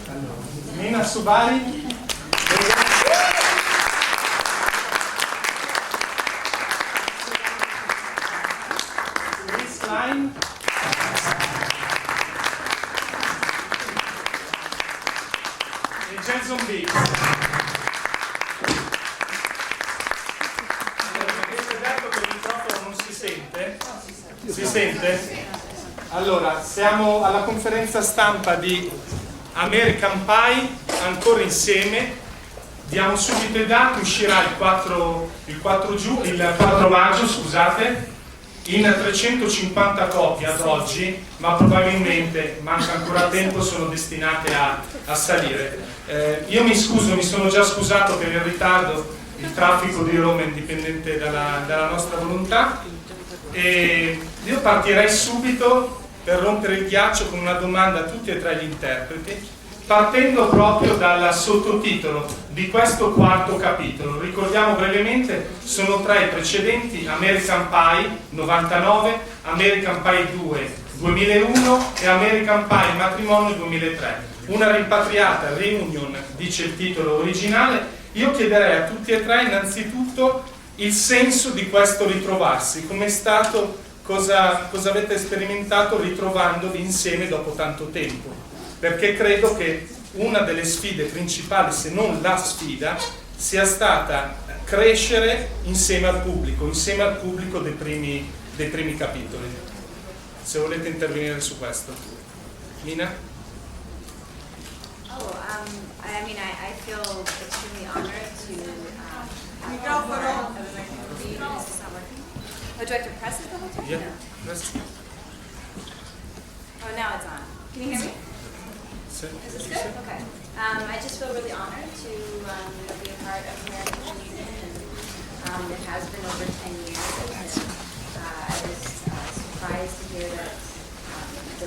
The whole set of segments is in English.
Allora, Mena Suvari. Chris Klein. E Jason Biggs. Allora, mi avete detto che il microfono non si sente? Si sente? Allora, siamo alla conferenza stampa di American Pie, ancora insieme. Diamo subito i dati, uscirà il 4 maggio, scusate, in 350 copie ad oggi, ma probabilmente manca ancora tempo, sono destinate a salire. Io mi scuso, mi sono già scusato per il ritardo, il traffico di Roma è indipendente dalla nostra volontà, e io partirei subito per rompere il ghiaccio con una domanda a tutti e tre gli interpreti, partendo proprio dal sottotitolo di questo quarto capitolo. Ricordiamo brevemente, sono tre i precedenti: American Pie 99, American Pie 2 2001 e American Pie Matrimonio 2003. Una rimpatriata, reunion, dice il titolo originale. Io chiederei a tutti e tre innanzitutto il senso di questo ritrovarsi, com'è stato, cosa avete sperimentato ritrovandovi insieme dopo tanto tempo, perché credo che una delle sfide principali, se non la sfida, sia stata crescere insieme al pubblico dei primi capitoli. Se volete intervenire su questo. Mina? I feel extremely honored to Oh, do I have to press it the whole time? Yeah. No. Oh, now it's on. Can you hear me? Is this good? Okay. I just feel really honored to be a part of American Reunion, and it has been over 10 years. And, I was surprised to hear that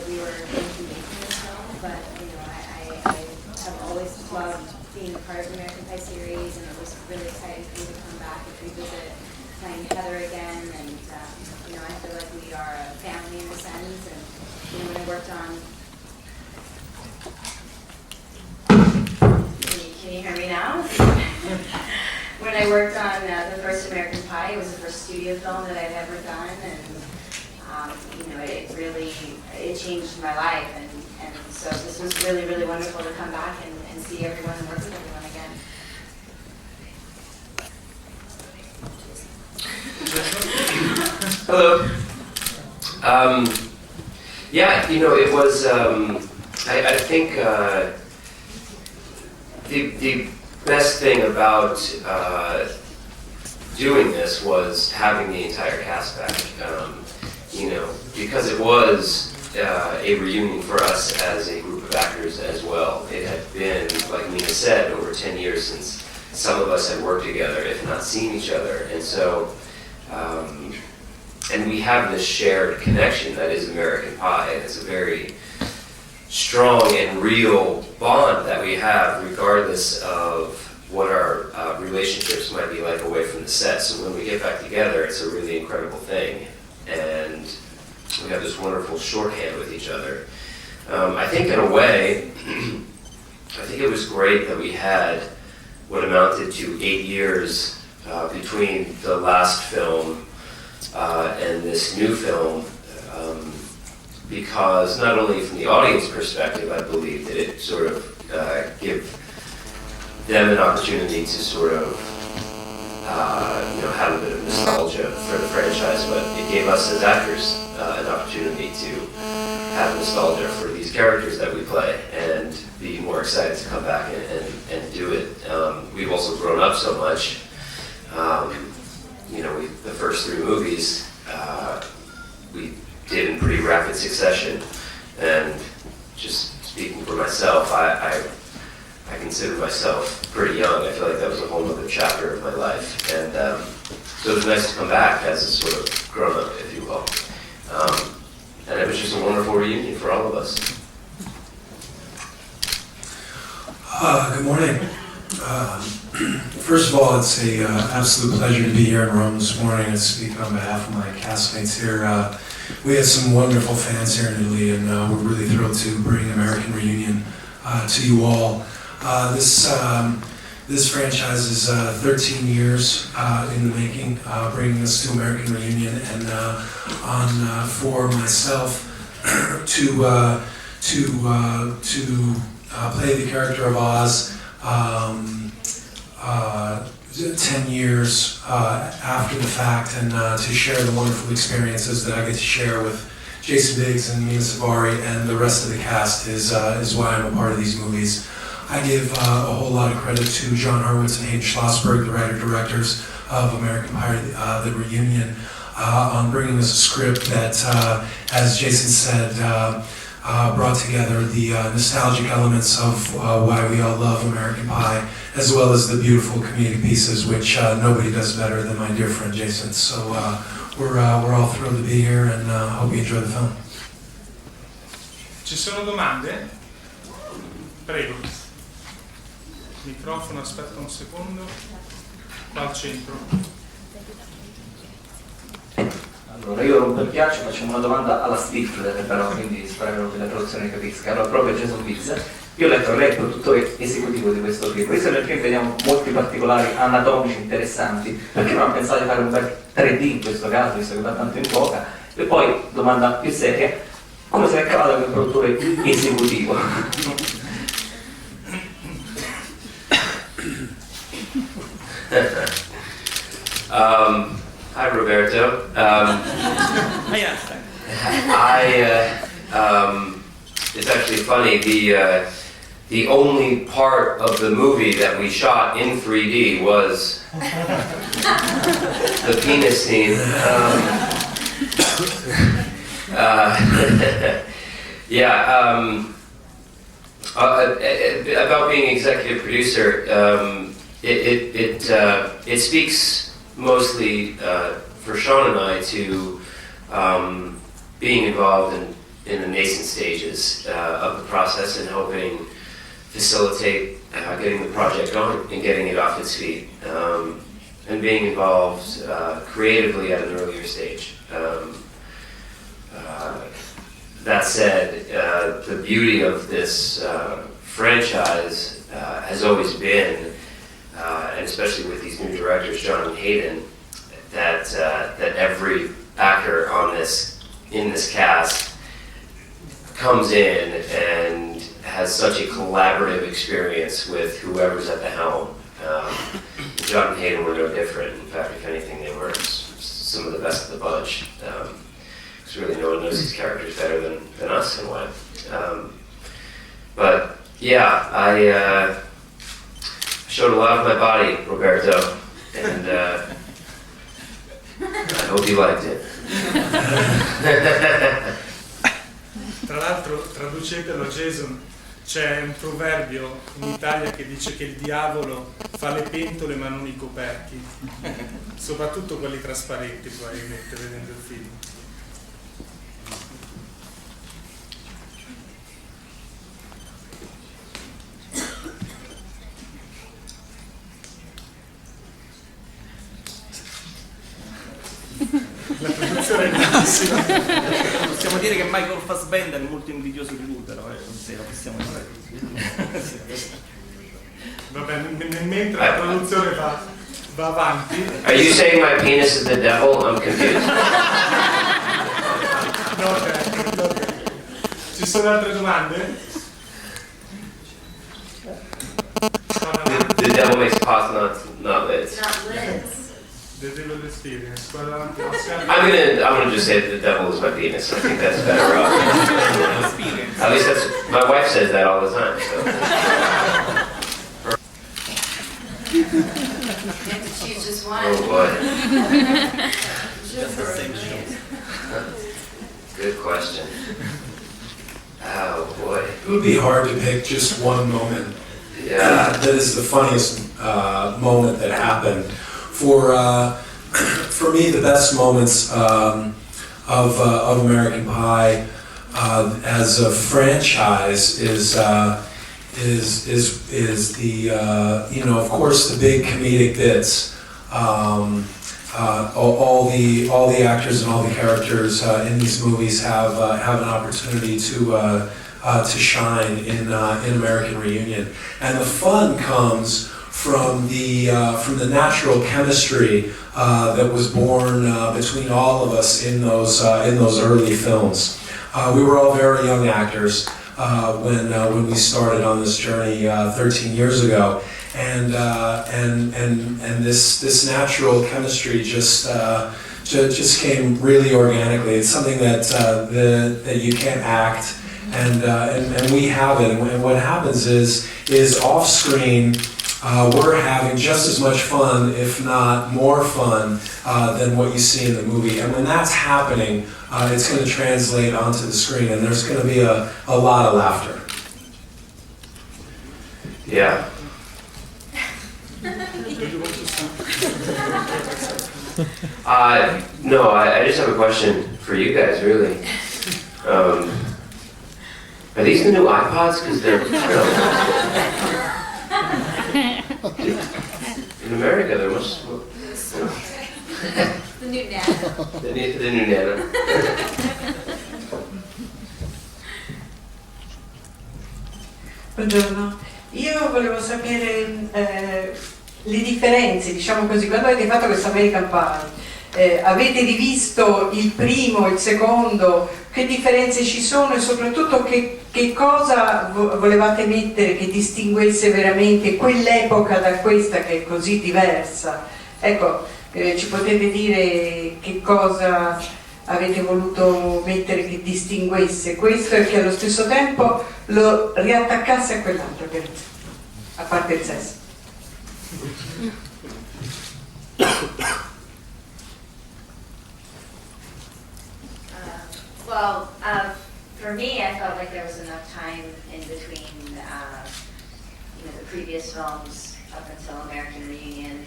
we were going to be making this film, but I have always loved being a part of the American Pie series, and it was really exciting for me to come back and revisit playing Heather again, and I feel like we are a family in a sense. And when I worked on, can you hear me now? When I worked on the first American Pie, it was the first studio film that I'd ever done, and it changed my life, and so this was really, really wonderful to come back and see everyone and work with everyone again. Hello. It was, I think the best thing about doing this was having the entire cast back, because it was a reunion for us as a group of actors as well. It had been, like Mena said, over 10 years since some of us had worked together, if not seen each other, and so and we have this shared connection that is American Pie. It's a very strong and real bond that we have, regardless of what our relationships might be like away from the set. So when we get back together, it's a really incredible thing, and we have this wonderful shorthand with each other. I think in a way, I think it was great that we had what amounted to 8 years between the last film and this new film, because not only from the audience perspective, I believe that it sort of give them an opportunity to sort of have a bit of nostalgia for the franchise, but it gave us as actors an opportunity to have nostalgia for these characters that we play and be more excited to come back and do it. We've also grown up so much. The first 3 movies we did in pretty rapid succession, and just speaking for myself, I consider myself pretty young. I feel like that was a whole other chapter of my life, and so it was nice to come back as a sort of grown-up, if you will. And it was just a wonderful reunion for all of us. Good morning. First of all, it's an absolute pleasure to be here in Rome this morning and speak on behalf of my castmates here. We had some wonderful fans here in Italy, and we're really thrilled to bring American Reunion to you all. This franchise is 13 years in the making, bringing us to American Reunion, and for myself to play the character of Oz 10 years after the fact, and to share the wonderful experiences that I get to share with Jason Biggs and Mena Suvari and the rest of the cast is why I'm a part of these movies. I give a whole lot of credit to John Hurwitz and Hayden Schlossberg, the writer-directors of American Pie, the Reunion, on bringing us a script that, as Jason said, brought together the nostalgic elements of why we all love American Pie, as well as the beautiful comedic pieces, which nobody does better than my dear friend Jason. So we're all thrilled to be here, and hope you enjoy the film. Ci sono domande? Prego. Microfono, aspetta un secondo. Qua al centro. Allora, io per piaccio facciamo una domanda alla Stifler, però, quindi spero che la traduzione capisca. Allora, proprio Jason Biggs, io ho letto lei, produttore esecutivo di questo film. Visto che nel film vediamo molti particolari anatomici interessanti, perché non ha pensato di fare un bel 3D in questo caso, visto che va tanto in voga? E poi, domanda più seria, come si è cavato come produttore esecutivo? Hi, Roberto. It's actually funny. The only part of the movie that we shot in 3D was the penis scene. About being executive producer, it speaks mostly for Sean and I to being involved in the nascent stages of the process and helping facilitate getting the project going and getting it off its feet, and being involved creatively at an earlier stage. That said, the beauty of this franchise has always been, and especially with these new directors, John and Hayden, that every actor in this cast comes in and has such a collaborative experience with whoever's at the helm. John and Hayden were no different. In fact, if anything, they were some of the best of the bunch. Because really no one knows these characters better than us in a way. But yeah, I showed a lot of my body, Roberto, and I hope you liked it. Tra l'altro, traducetelo a Jason, c'è un proverbio in Italia che dice che il diavolo fa le pentole ma non i coperchi, soprattutto quelli trasparenti, probabilmente, vedendo il film. La produzione è bellissima. Possiamo dire che Michael Fassbender è molto invidioso di lui, però se lo possiamo dire. Vabbè, mentre la produzione va avanti. Are you saying my penis is the devil? I'm confused. No. Ci sono altre domande? The devil makes pots, not lids. Not lids. The devil experience. I'm gonna just say that the devil is my penis. I think that's better. At least my wife says that all the time. So. You have to choose just one. Oh boy. Just the same show. Good question. Oh boy. It would be hard to pick just one moment. Yeah. That is the funniest moment that happened. For me, the best moments of American Pie as a franchise is the of course the big comedic bits. All the actors and all the characters in these movies have an opportunity to to shine in American Reunion. And the fun comes from the natural chemistry that was born between all of us in those early films. We were all very young actors when we started on this journey 13 years ago, and this natural chemistry just came really organically. It's something that you can't act, and we have it. And what happens is off screen. We're having just as much fun, if not more fun, than what you see in the movie. And when that's happening, it's going to translate onto the screen, and there's going to be a lot of laughter. Yeah. No, I just have a question for you guys, really. Are these the new iPods? Because they're, I don't know. In America, there must. The new Nano. The new Nano. Buongiorno, io volevo sapere le differenze, diciamo così, quando avete fatto questa American Pie, avete rivisto il primo, il secondo, che differenze ci sono e soprattutto che cosa volevate mettere che distinguesse veramente quell'epoca da questa che è così diversa? Ecco, ci potete dire che cosa avete voluto mettere che distinguesse questo e che allo stesso tempo lo riattaccasse a quell'altro, a parte il sesso? Well, for me, I felt like there was enough time in between, the previous films up until American Reunion,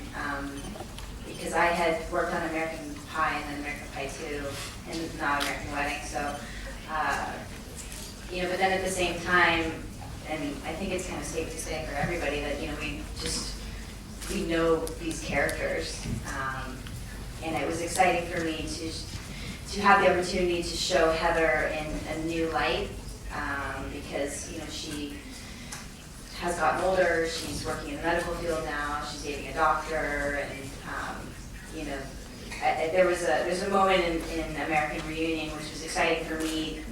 because I had worked on American Pie and then American Pie 2, and not American Wedding. So, but then at the same time, and I think it's kind of safe to say for everybody that we know these characters, and it was exciting for me to have the opportunity to show Heather in a new light, because she has gotten older, she's working in the medical field now, she's dating a doctor, and there's a moment in American Reunion which was exciting for me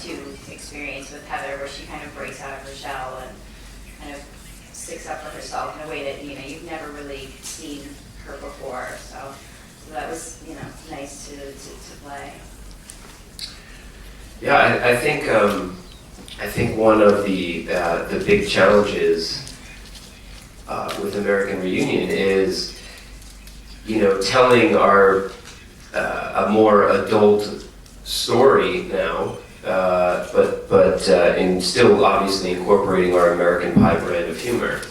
to experience with Heather, where she kind of breaks out of her shell and kind of sticks up for herself in a way that you've never really seen her before. So that was nice to play. Yeah, I think one of the big challenges with American Reunion is telling a more adult story now, but in still obviously incorporating our American Pie brand of humor.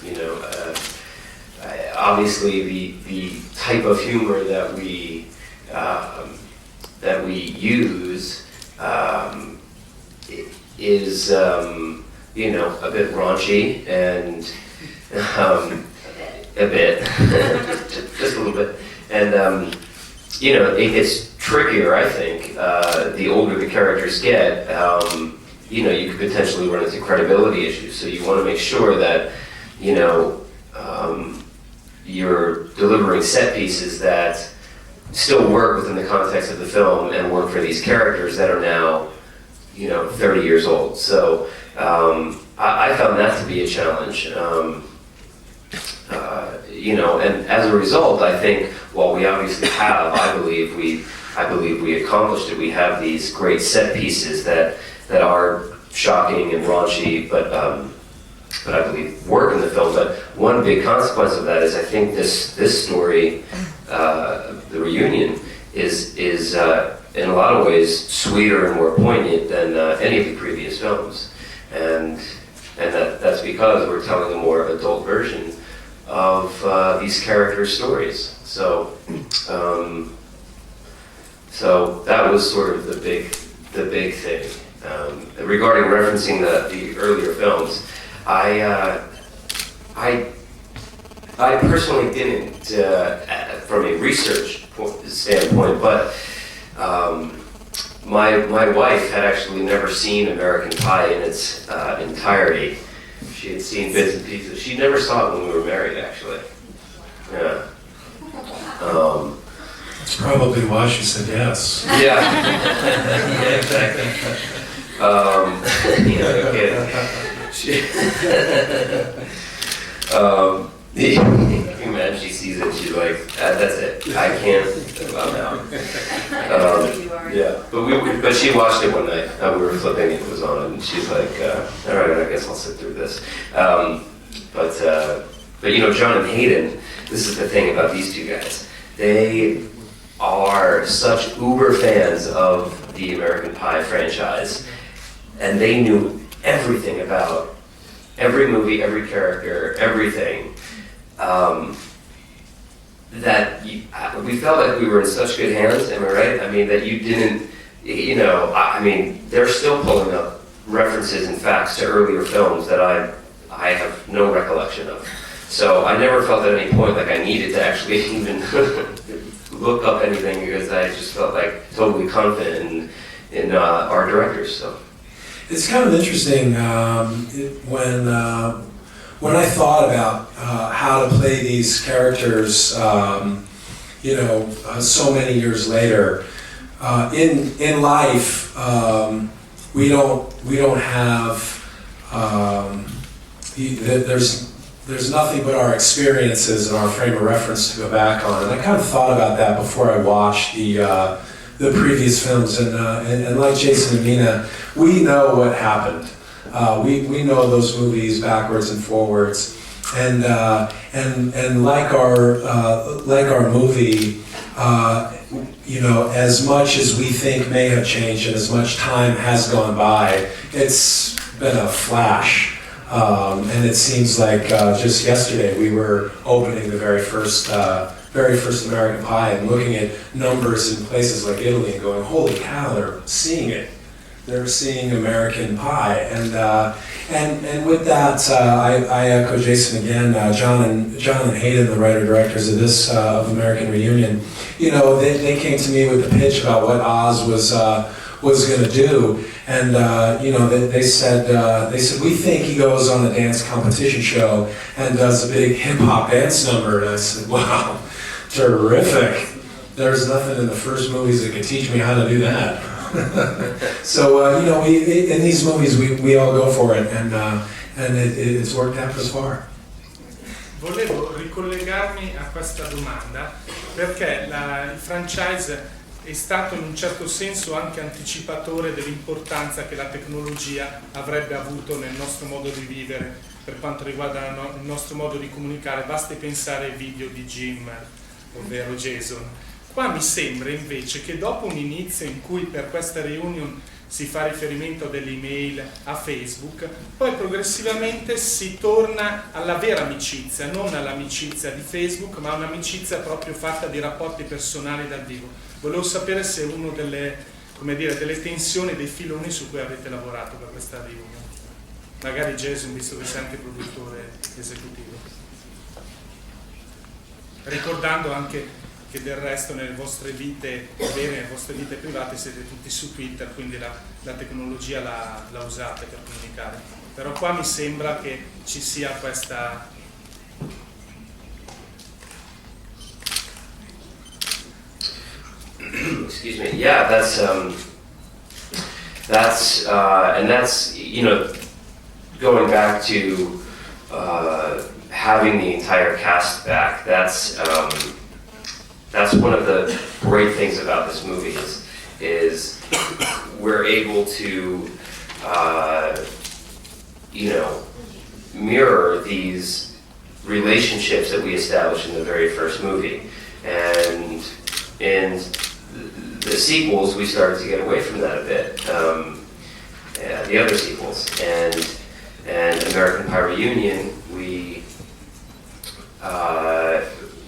Obviously the type of humor that we use is a bit raunchy and a bit, just a little bit, and it gets trickier. I think the older the characters get, you could potentially run into credibility issues. So you want to make sure that you're delivering set pieces that still work within the context of the film and work for these characters that are now 30 years old. So I found that to be a challenge. And as a result, I think, while we obviously have, I believe we accomplished it. We have these great set pieces that are shocking and raunchy, but I believe work in the film. But one big consequence of that is, I think this story, the reunion, is in a lot of ways sweeter and more poignant than any of the previous films, and that's because we're telling a more adult version of these characters' stories. So that was sort of the big thing. Regarding referencing the earlier films, I personally didn't, from a research standpoint, but my wife had actually never seen American Pie in its entirety. She had seen bits and pieces. She never saw it when we were married, actually. Yeah. That's probably why she said yes. Yeah. Yeah, exactly. Man, she sees it, she's like, that's it. I can't. I'm out. Yeah, but she watched it one night. We were flipping, it was on, and she's like, all right, I guess I'll sit through this. But John and Hayden, this is the thing about these two guys. They are such uber fans of the American Pie franchise, and they knew everything about every movie, every character, everything. That we felt like we were in such good hands, am I right? I mean, that you didn't, they're still pulling up references and facts to earlier films that I have no recollection of. So I never felt at any point like I needed to actually even look up anything, because I just felt like totally confident in our directors. So it's kind of interesting when I thought about how to play these characters, so many years later. In life, we don't have. There's nothing but our experiences and our frame of reference to go back on, and I kind of thought about that before I watched the previous films. And like Jason and Mena, we know what happened. We know those movies backwards and forwards, and like our movie, as much as we think may have changed and as much time has gone by, it's been a flash. And it seems like just yesterday we were opening the very first American Pie and looking at numbers in places like Italy and going, holy cow, they're seeing it. They're seeing American Pie, and with that, I echo Jason again. John and Hayden, the writer-directors of this of American Reunion, they came to me with the pitch about what Oz was going to do, and they said we think he goes on a dance competition show and does a big hip hop dance number, and I said, wow, terrific. There's nothing in the first movies that could teach me how to do that. So in these movies we all go for it, and it's worked out thus far. Volevo ricollegarmi a questa domanda perché il franchise è stato in un certo senso anche anticipatore dell'importanza che la tecnologia avrebbe avuto nel nostro modo di vivere per quanto riguarda il nostro modo di comunicare. Basti pensare ai video di Jim, ovvero Jason. Qua mi sembra invece che dopo un inizio in cui per questa reunion si fa riferimento a delle email, a Facebook, poi progressivamente si torna alla vera amicizia, non all'amicizia di Facebook, ma un'amicizia proprio fatta di rapporti personali dal vivo. Volevo sapere se è uno delle tensioni, dei filoni su cui avete lavorato per questa reunion. Magari Jason, visto che sei anche produttore esecutivo. Ricordando anche che del resto nelle vostre vite vere, nelle vostre vite private siete tutti su Twitter, quindi la tecnologia la usate per comunicare. Però qua mi sembra che ci sia questa... Excuse me. Yeah, that's going back to having the entire cast back. That's one of the great things about this movie is we're able to mirror these relationships that we established in the very first movie, and in the sequels we started to get away from that a bit. The other sequels and American Pie Reunion, we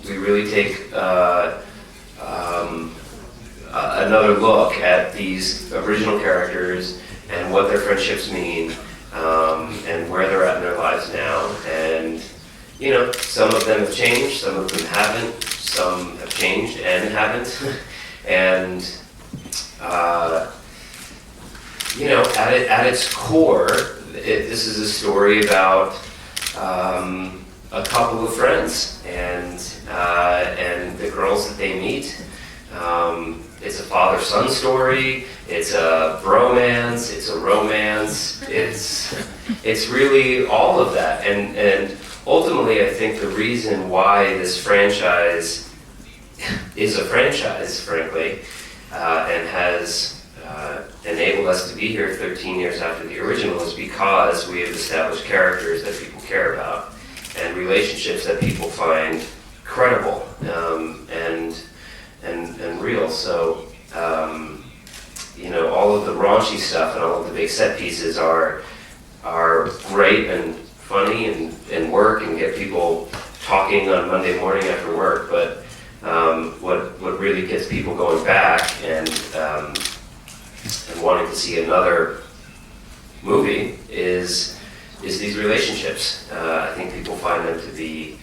really take another look at these original characters and what their friendships mean, and where they're at in their lives now. And some of them have changed, some of them haven't, some have changed and haven't. And you know, at its core, this is a story about a couple of friends and the girls that they meet. It's a father-son story. It's a bromance. It's a romance. It's really all of that. And ultimately, I think the reason why this franchise is a franchise, frankly, and has enabled us to be here 13 years after the original is because we have established characters that people care about and relationships that people find credible and real. So, you know, all of the raunchy stuff and all of the big set pieces are great and funny and work and get people talking on Monday morning after work. But what really gets people going back and wanting to see another movie is these relationships. I think people find them to be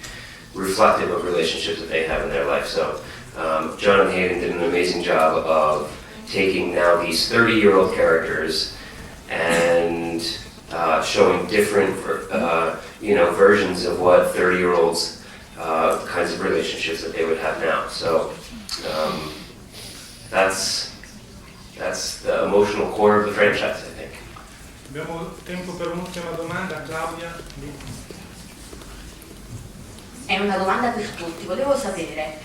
reflective of relationships that they have in their life. So John and Hayden did an amazing job of taking now these 30-year-old characters and showing different you know, versions of what 30-year-olds kinds of relationships that they would have now. So that's the emotional core of the franchise, I think. Abbiamo tempo per un'ultima domanda, Claudia. È una domanda per tutti. Volevo sapere,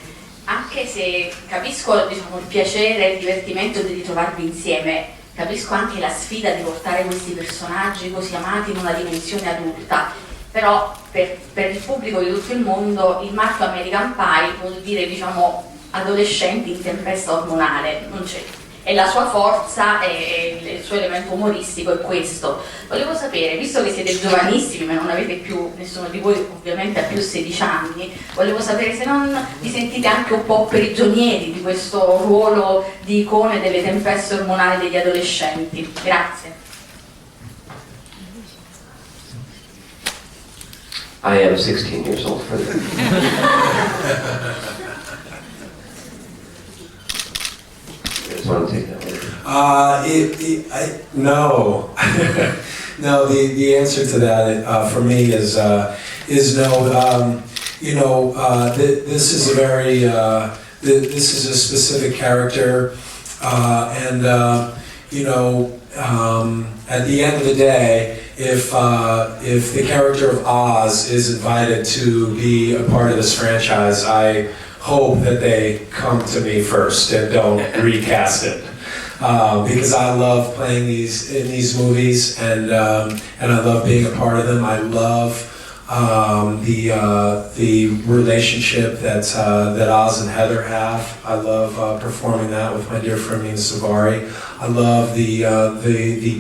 anche se capisco, diciamo, il piacere e il divertimento di ritrovarvi insieme, capisco anche la sfida di portare questi personaggi così amati in una dimensione adulta, però per il pubblico di tutto il mondo il marchio American Pie vuol dire, diciamo, adolescenti in tempesta ormonale, non c'è. E la sua forza e il suo elemento umoristico è questo. Volevo sapere, visto che siete giovanissimi ma non avete più, nessuno di voi ovviamente ha più 16 anni, volevo sapere se non vi sentite anche un po' prigionieri di questo ruolo di icone delle tempeste ormonali degli adolescenti. Grazie. I am 16 years old for them. Want to take that one? No. No, the answer to that for me is no. You know, this is a very this is a specific character, and you know, at the end of the day, if the character of Oz is invited to be a part of this franchise, I hope that they come to me first and don't recast it, because I love playing in these movies and I love being a part of them. I love the relationship that Oz and Heather have. I love performing that with my dear friend Mena Suvari. I love the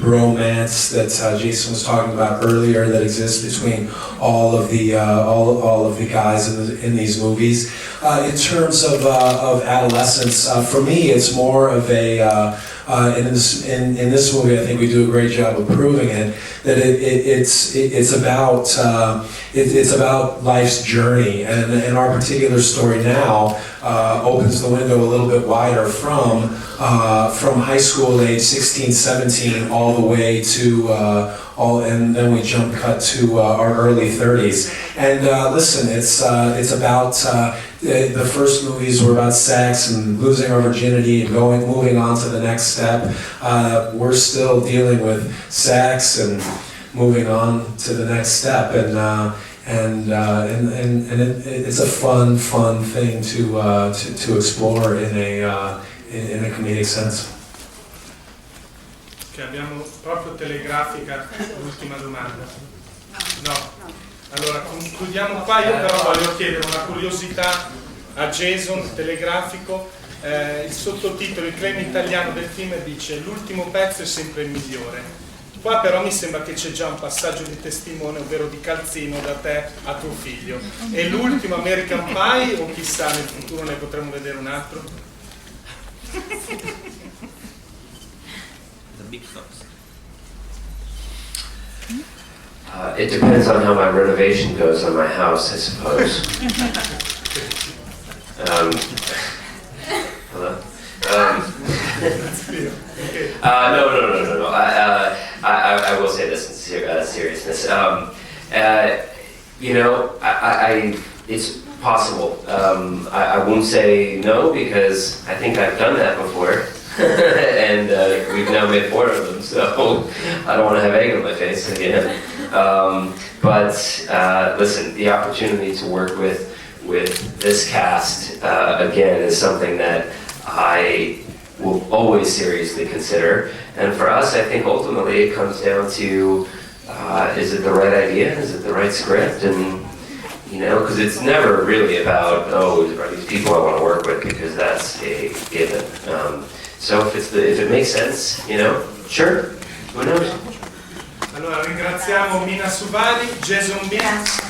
bromance that Jason was talking about earlier that exists between all of the guys in these movies. In terms of adolescence, for me, it's more of a in this movie, I think we do a great job of proving it. That it's about life's journey, and our particular story now opens the window a little bit wider from high school age 16, 17 all the way to and then we cut to our early 30s. And listen, it's about the first movies were about sex and losing our virginity and moving on to the next step. We're still dealing with sex and moving on to the next step, and it's a fun thing to explore in a comedic sense. Che abbiamo proprio telegrafica l'ultima domanda. No. Allora concludiamo qua. Io però voglio chiedere una curiosità a Jason, telegrafico. Il sottotitolo, il claim italiano del film dice: l'ultimo pezzo è sempre il migliore. Qua però mi sembra che c'è già un passaggio di testimone, ovvero di calzino da te a tuo figlio. È l'ultimo American Pie o chissà nel futuro ne potremo vedere un altro? It depends on how my renovation goes on my house, I suppose. Hello? No. say this in seriousness. It's possible. I won't say no because I think I've done that before. And we've now made 4 of them, so I don't want to have egg on my face again. But listen, the opportunity to work with this cast again is something that I will always seriously consider. And for us, I think ultimately it comes down to is it the right idea? Is it the right script? And because it's never really about, oh, are these people I want to work with, because that's a given. So if it makes sense, sure, who knows? Allora ringraziamo Mena Suvari, Jason Biggs.